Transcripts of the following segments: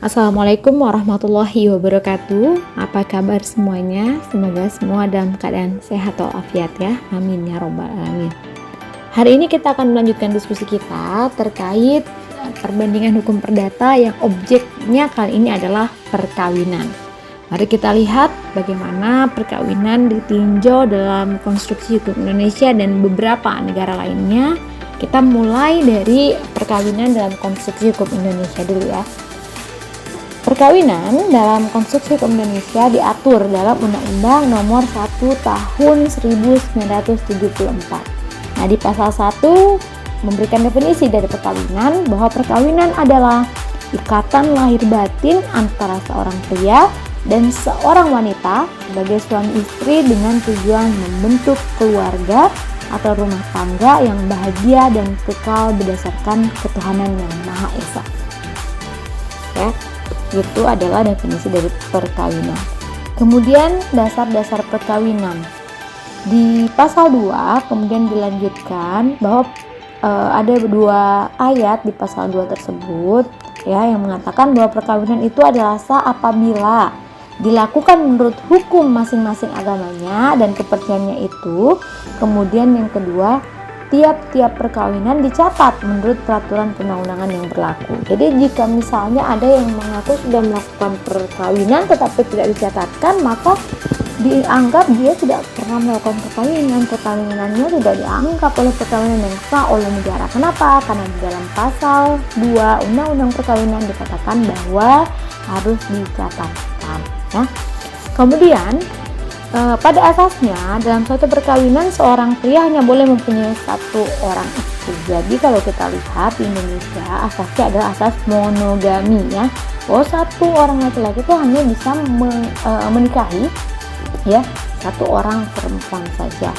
Assalamualaikum warahmatullahi wabarakatuh. Apa kabar semuanya? Semoga semua dalam keadaan sehat walafiat ya. Amin ya robbal alamin. Hari ini kita akan melanjutkan diskusi kita terkait perbandingan hukum perdata yang objeknya kali ini adalah perkawinan. Mari kita lihat bagaimana perkawinan ditinjau dalam konstruksi hukum Indonesia dan beberapa negara lainnya. Kita mulai dari perkawinan dalam konstruksi hukum Indonesia dulu ya. Perkawinan dalam konstruksi hukum Indonesia diatur dalam Undang-Undang Nomor 1 Tahun 1974. Nah, di pasal 1 memberikan definisi dari perkawinan bahwa perkawinan adalah ikatan lahir batin antara seorang pria dan seorang wanita sebagai suami istri dengan tujuan membentuk keluarga atau rumah tangga yang bahagia dan kekal berdasarkan ketuhanan yang Maha Esa. Ya. Itu adalah definisi dari perkawinan. Kemudian dasar-dasar perkawinan. Di pasal 2 kemudian dilanjutkan bahwa ada dua ayat di pasal 2 tersebut ya yang mengatakan bahwa perkawinan itu adalah sah apabila dilakukan menurut hukum masing-masing agamanya dan kepercayaannya itu. Kemudian yang kedua, tiap-tiap perkawinan dicatat menurut peraturan perundang-undangan yang berlaku. Jadi jika misalnya ada yang mengaku sudah melakukan perkawinan tetapi tidak dicatatkan, maka dianggap dia tidak pernah melakukan perkawinan. Perkawinannya tidak dianggap oleh perkawinan yang sah oleh negara. Kenapa? Karena di dalam pasal 2 Undang-Undang Perkawinan dikatakan bahwa harus dicatatkan. Ya. Kemudian pada asasnya dalam suatu perkawinan seorang pria hanya boleh mempunyai satu orang istri. Jadi kalau kita lihat di Indonesia asasnya adalah asas monogami ya, bahwa satu orang laki-laki itu hanya bisa menikahi ya satu orang perempuan saja.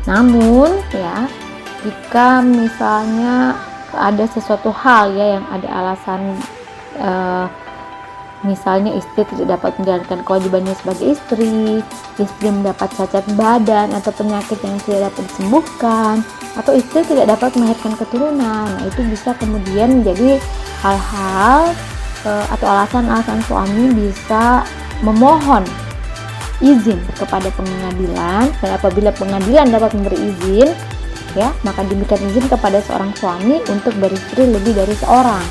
Namun ya jika misalnya ada sesuatu hal ya yang ada alasan misalnya istri tidak dapat menjalankan kewajibannya sebagai istri mendapat cacat badan atau penyakit yang tidak dapat disembuhkan, atau istri tidak dapat melahirkan keturunan. Nah, itu bisa kemudian menjadi hal-hal atau alasan-alasan suami bisa memohon izin kepada pengadilan, dan apabila pengadilan dapat memberi izin, ya maka diberikan izin kepada seorang suami untuk beristri lebih dari seorang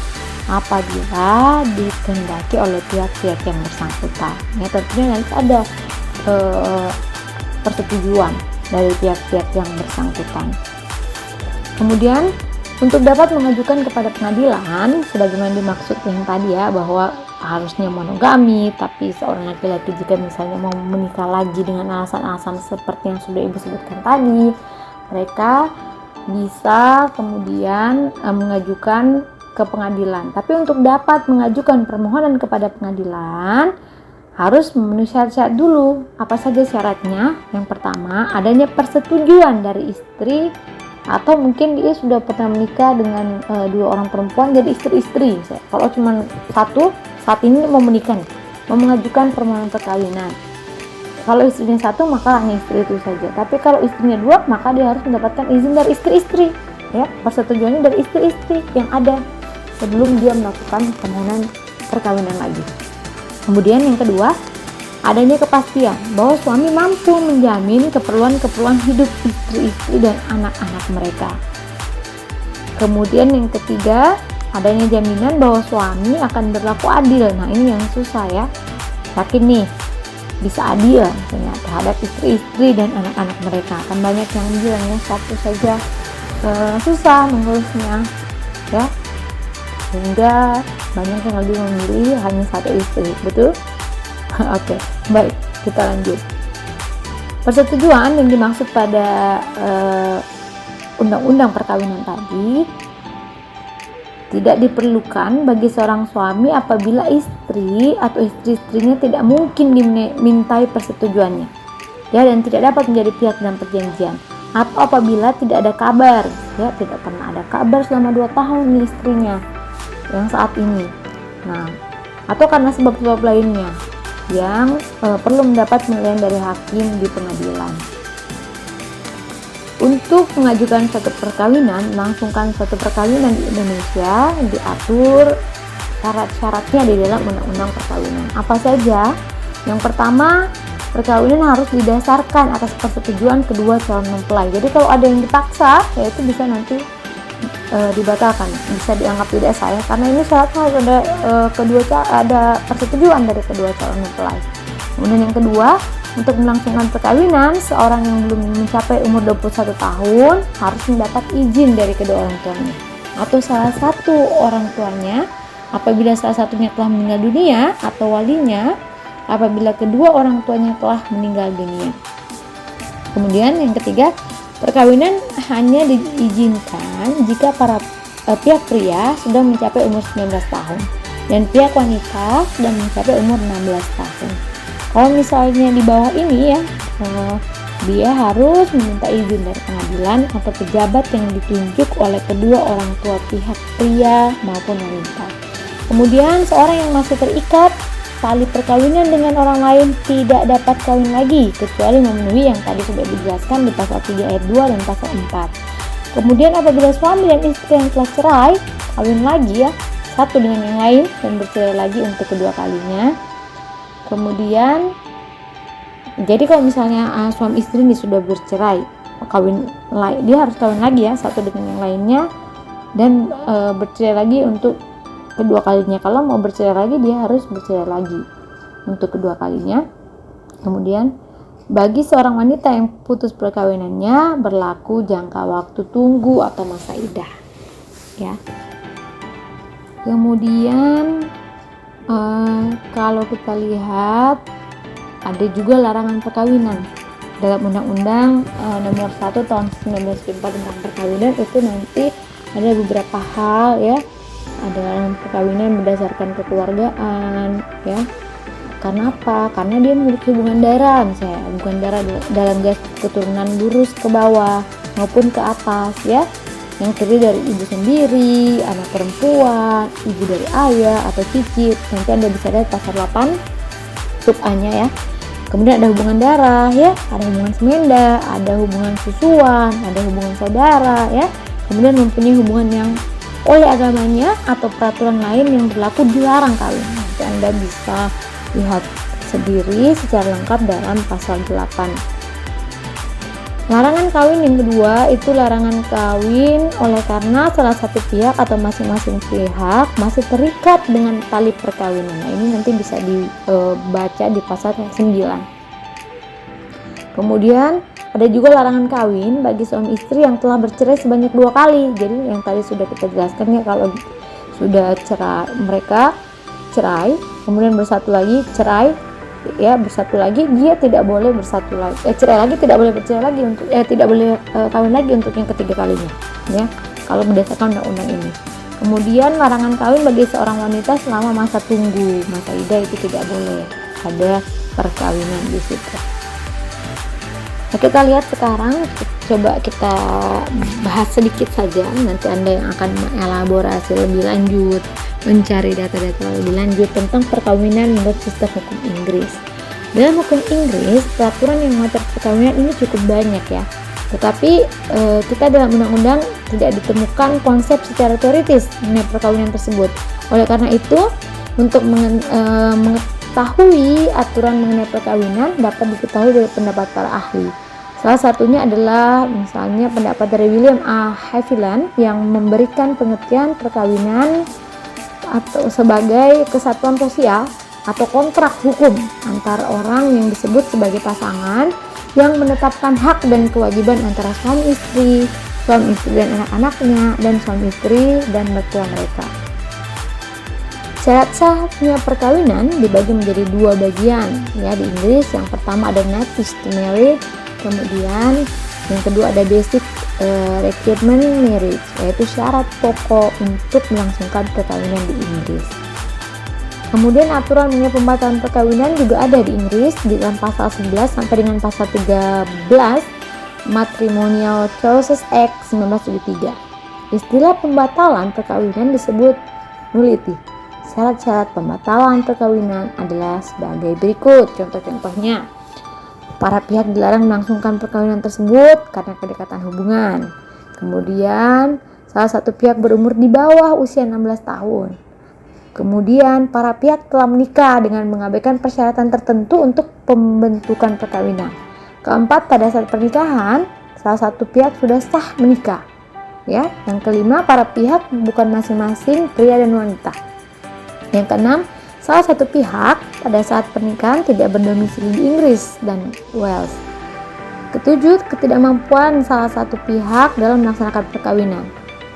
apabila dikehendaki oleh pihak-pihak yang bersangkutan. Ya tentunya nanti ada persetujuan dari pihak-pihak yang bersangkutan. Kemudian untuk dapat mengajukan kepada pengadilan sebagaimana dimaksud yang tadi ya, bahwa harusnya monogami, tapi seorang laki-laki jika misalnya mau menikah lagi dengan alasan-alasan seperti yang sudah ibu sebutkan tadi, mereka bisa kemudian mengajukan ke pengadilan. Tapi untuk dapat mengajukan permohonan kepada pengadilan harus memenuhi syarat-syarat dulu. Apa saja syaratnya? Yang pertama, adanya persetujuan dari istri, atau mungkin dia sudah pernah menikah dengan dua orang perempuan jadi istri-istri. Kalau cuma satu, saat ini mau menikah, mau mengajukan permohonan perkawinan. Kalau istrinya satu, maka hanya istri itu saja. Tapi kalau istrinya dua, maka dia harus mendapatkan izin dari istri-istri. Ya, persetujuannya dari istri-istri yang ada sebelum dia melakukan permohonan perkawinan lagi. Kemudian yang kedua, adanya kepastian bahwa suami mampu menjamin keperluan-keperluan hidup istri-istri dan anak-anak mereka. Kemudian yang ketiga, adanya jaminan bahwa suami akan berlaku adil. Nah ini yang susah ya, yakin nih bisa adil misalnya terhadap istri-istri dan anak-anak mereka. Kan banyak yang bilangnya satu saja susah mengurusnya ya, sehingga banyak yang lebih memilih hanya satu istri, betul? Oke, baik, kita lanjut. Persetujuan yang dimaksud pada undang-undang perkawinan tadi tidak diperlukan bagi seorang suami apabila istri atau istri-istrinya tidak mungkin dimintai persetujuannya, ya, dan tidak dapat menjadi pihak dalam perjanjian, atau apabila tidak ada kabar, ya, tidak pernah ada kabar selama 2 tahun nih istrinya yang saat ini. Nah, atau karena sebab-sebab lainnya yang perlu mendapat penilaian dari hakim di pengadilan. Untuk mengajukan suatu perkawinan, melangsungkan suatu perkawinan di Indonesia diatur syarat-syaratnya di dalam undang-undang perkawinan. Apa saja? Yang pertama, perkawinan harus didasarkan atas persetujuan kedua calon mempelai. Jadi kalau ada yang dipaksa, ya itu bisa nanti dibatalkan, bisa dianggap tidak sah ya, karena ini syaratnya harus ada persetujuan dari kedua calon mempelai. Kemudian yang kedua, untuk melangsungkan perkawinan, seorang yang belum mencapai umur 21 tahun harus mendapat izin dari kedua orang tuanya atau salah satu orang tuanya apabila salah satunya telah meninggal dunia, atau walinya apabila kedua orang tuanya telah meninggal dunia. Kemudian yang ketiga, perkawinan hanya diizinkan jika pihak pria sudah mencapai umur 19 tahun dan pihak wanita sudah mencapai umur 16 tahun. Kalau misalnya di bawah ini ya, dia harus meminta izin dari pengadilan atau pejabat yang ditunjuk oleh kedua orang tua pihak pria maupun wanita. Kemudian seorang yang masih terikat tali perkawinan dengan orang lain tidak dapat kawin lagi kecuali memenuhi yang tadi sudah dijelaskan di pasal 3 ayat 2 dan pasal 4. Kemudian apabila suami dan istri yang telah cerai kawin lagi ya, satu dengan yang lain dan bercerai lagi untuk kedua kalinya. Kemudian jadi kalau misalnya suami istri ini sudah bercerai, dia harus kawin lagi ya, satu dengan yang lainnya, dan bercerai lagi untuk kedua kalinya. Kalau mau bercerai lagi, dia harus bercerai lagi untuk kedua kalinya. Kemudian bagi seorang wanita yang putus perkawinannya berlaku jangka waktu tunggu atau masa iddah ya. Kemudian kalau kita lihat ada juga larangan perkawinan dalam Undang-Undang Nomor 1 Tahun 1994 tentang perkawinan. Itu nanti ada beberapa hal ya, ada larangan perkawinan berdasarkan kekeluargaan ya. Karena apa? Karena dia memiliki hubungan darah, misalnya hubungan darah dalam garis keturunan lurus ke bawah maupun ke atas ya, yang terdiri dari ibu sendiri, anak perempuan, ibu dari ayah atau cicit. Nanti Anda bisa lihat pasal 8 sub A-nya ya. Kemudian ada hubungan darah ya, ada hubungan semenda, ada hubungan susuan, ada hubungan saudara ya. Kemudian mempunyai hubungan yang oleh agamanya atau peraturan lain yang berlaku dilarang kawin. Nanti Anda bisa lihat sendiri secara lengkap dalam pasal 8. Larangan kawin yang kedua itu larangan kawin oleh karena salah satu pihak atau masing-masing pihak masih terikat dengan tali perkawinan. Nah, ini nanti bisa dibaca di pasal 9. Kemudian ada juga larangan kawin bagi suami istri yang telah bercerai sebanyak 2 kali. Jadi yang tadi sudah kita jelaskan ya, kalau sudah cerai, mereka cerai, kemudian bersatu lagi, cerai ya, bersatu lagi, dia tidak boleh bersatu lagi, cerai lagi, tidak boleh bercerai lagi untuk tidak boleh kawin lagi untuk yang ketiga kalinya ya, kalau berdasarkan undang-undang ini. Kemudian larangan kawin bagi seorang wanita selama masa tunggu, masa iddah, itu tidak boleh ada perkawinan di situ. Nah, kita lihat sekarang, coba kita bahas sedikit saja, nanti Anda yang akan mengelaborasi lebih lanjut, mencari data-data lebih lanjut tentang perkawinan menurut sistem hukum Inggris. Dalam hukum Inggris, peraturan yang mengatur perkawinan ini cukup banyak ya. Tetapi kita dalam undang-undang tidak ditemukan konsep secara teoritis mengenai perkawinan tersebut. Oleh karena itu, untuk mengetahui aturan mengenai perkawinan dapat diketahui dari pendapat para ahli. Salah satunya adalah misalnya pendapat dari William A. Haviland yang memberikan pengertian perkawinan atau sebagai kesatuan sosial atau kontrak hukum antara orang yang disebut sebagai pasangan yang menetapkan hak dan kewajiban antara suami istri dan anak-anaknya, dan suami istri dan mertua mereka. Syarat sahnya perkawinan dibagi menjadi 2 bagian ya di Inggris. Yang pertama ada notice to marry, kemudian yang kedua ada basic requirement marriage, yaitu syarat pokok untuk melangsungkan perkawinan di Inggris. Kemudian aturan mengenai pembatalan perkawinan juga ada di Inggris di dalam pasal 11 sampai dengan pasal 13 Matrimonial Clauses Act 1973. Istilah pembatalan perkawinan disebut nullity. Syarat-syarat pembatalan perkawinan adalah sebagai berikut. Contoh-contohnya, para pihak dilarang melangsungkan perkawinan tersebut karena kedekatan hubungan. Kemudian, salah satu pihak berumur di bawah usia 16 tahun. Kemudian para pihak telah menikah dengan mengabaikan persyaratan tertentu untuk pembentukan perkawinan. Keempat, pada saat pernikahan salah satu pihak sudah sah menikah. Ya, yang kelima, para pihak bukan masing-masing pria dan wanita. Yang keenam, salah satu pihak pada saat pernikahan tidak berdomisili di Inggris dan Wales. Ketujuh, ketidakmampuan salah satu pihak dalam melaksanakan perkawinan.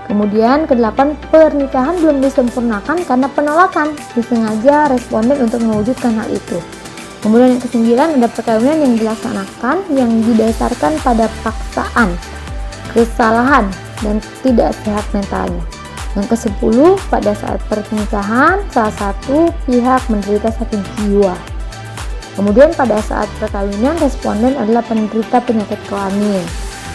Kemudian kedelapan, pernikahan belum disempurnakan karena penolakan disengaja responden untuk mewujudkan hal itu. Kemudian yang kesembilan, ada perkawinan yang dilaksanakan yang didasarkan pada paksaan, kesalahan, dan tidak sehat mentalnya. Yang ke-10, pada saat pernikahan salah satu pihak menderita sakit jiwa. Kemudian pada saat perkawinan responden adalah penderita penyakit kelamin.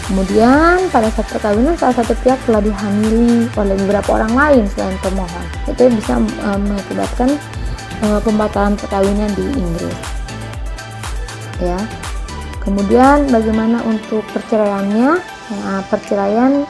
Kemudian pada saat perkawinan salah satu pihak telah dihamili oleh beberapa orang lain selain pemohon. Itu bisa mengakibatkan pembatalan perkawinan di Inggris. Ya. Kemudian bagaimana untuk perceraiannya? Nah, perceraian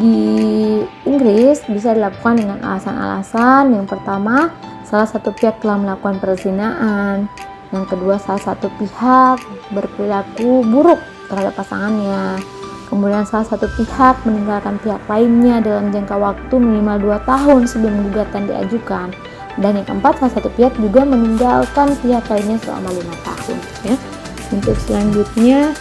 di Inggris bisa dilakukan dengan alasan-alasan. Yang pertama, salah satu pihak telah melakukan perzinahan. Yang kedua, salah satu pihak berperilaku buruk terhadap pasangannya. Kemudian salah satu pihak meninggalkan pihak lainnya dalam jangka waktu minimal 2 tahun sebelum gugatan diajukan. Dan yang keempat, salah satu pihak juga meninggalkan pihak lainnya selama 5 tahun. Ya. Untuk selanjutnya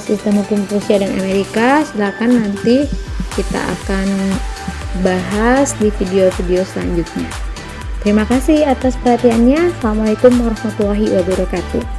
sistem hukum Rusia dan Amerika, silakan nanti kita akan bahas di video-video selanjutnya. Terima kasih atas perhatiannya. Assalamualaikum warahmatullahi wabarakatuh.